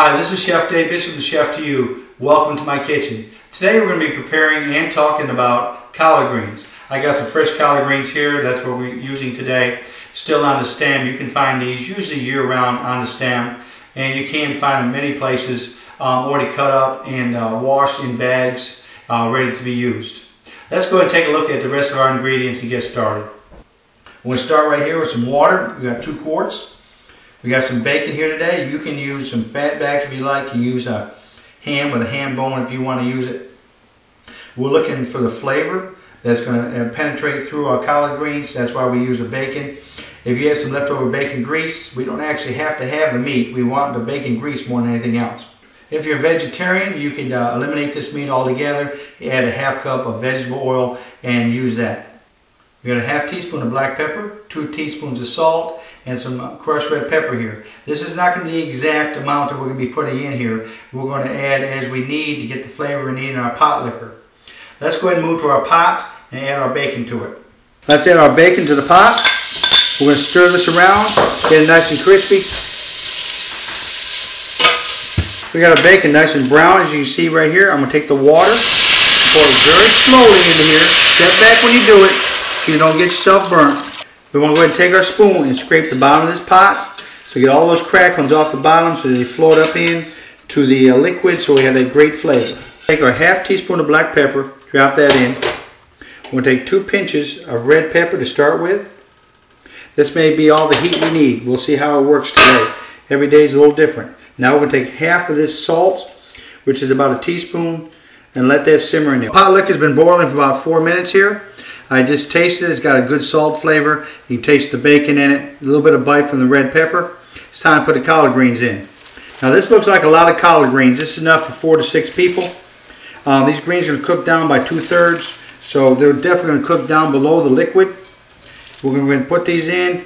Hi, this is Chef Dave Bishop, the Chef to You. Welcome to my kitchen. Today we're going to be preparing and talking about collard greens. I got some fresh collard greens here. That's what we're using today. Still on the stem. You can find these usually year-round on the stem, and you can find them many places already cut up and washed in bags, ready to be used. Let's go ahead and take a look at the rest of our ingredients and get started. We're going to start right here with some water. We got 2 quarts. We got some bacon here today. You can use some fat back if you like. You can use a ham with a ham bone if you want to use it. We're looking for the flavor that's going to penetrate through our collard greens. That's why we use the bacon. If you have some leftover bacon grease, we don't actually have to have the meat. We want the bacon grease more than anything else. If you're a vegetarian, you can eliminate this meat altogether. Add a ½ cup of vegetable oil and use that. We got a ½ teaspoon of black pepper, 2 teaspoons of salt, and some crushed red pepper here. This is not going to be the exact amount that we're going to be putting in here. We're going to add as we need to get the flavor we need in our pot liquor. Let's go ahead and move to our pot and add our bacon to it. Let's add our bacon to the pot. We're going to stir this around, get it nice and crispy. We got our bacon nice and brown, as you can see right here. I'm going to take the water, pour it very slowly into here. Step back when you do it so you don't get yourself burnt. We want to go ahead and take our spoon and scrape the bottom of this pot so you get all those cracklings off the bottom so they float up in to the liquid so we have that great flavor. Take our ½ teaspoon of black pepper, drop that in. We're going to take 2 pinches of red pepper to start with. This may be all the heat we need. We'll see how it works today. Every day is a little different. Now we're going to take half of this salt, which is about 1 teaspoon, and let that simmer in there. Pot liquor has been boiling for about 4 minutes here. I just tasted it. It's got a good salt flavor. You can taste the bacon in it, a little bit of bite from the red pepper. It's time to put the collard greens in. Now this looks like a lot of collard greens. This is enough for 4 to 6 people. These greens are going to cook down by 2/3, so they're definitely going to cook down below the liquid. We're going to put these in,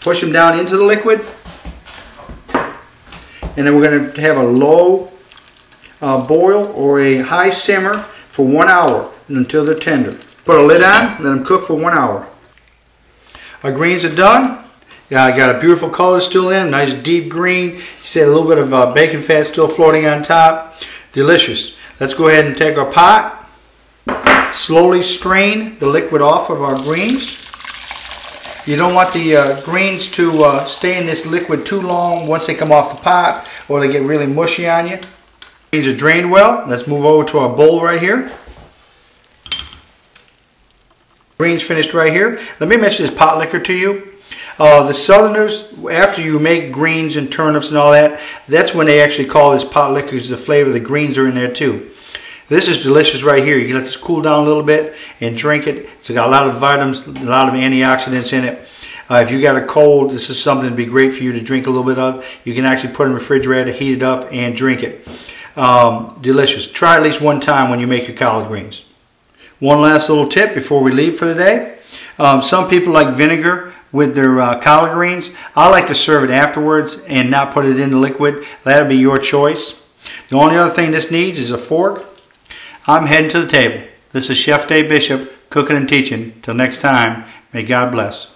push them down into the liquid, and then we're going to have a low boil or a high simmer for 1 hour until they're tender. Put a lid on, let them cook for 1 hour. Our greens are done. I got a beautiful color still in, nice deep green. You see a little bit of bacon fat still floating on top. Delicious. Let's go ahead and take our pot, slowly strain the liquid off of our greens. You don't want the greens to stay in this liquid too long once they come off the pot, or they get really mushy on you. Greens are drained well. Let's move over to our bowl right here. Greens finished right here. Let me mention this pot liquor to you. The Southerners, after you make greens and turnips and all that, that's when they actually call this pot liquor because the flavor of the greens are in there too. This is delicious right here. You can let this cool down a little bit and drink it. It's got a lot of vitamins, a lot of antioxidants in it. If you got a cold, this is something to be great for you to drink a little bit of. You can actually put it in the refrigerator, heat it up, and drink it. Delicious. Try at least one time when you make your collard greens. One last little tip before we leave for the day. Some people like vinegar with their collard greens. I like to serve it afterwards and not put it in the liquid. That'll be your choice. The only other thing this needs is a fork. I'm heading to the table. This is Chef Dave Bishop, cooking and teaching. Till next time, may God bless.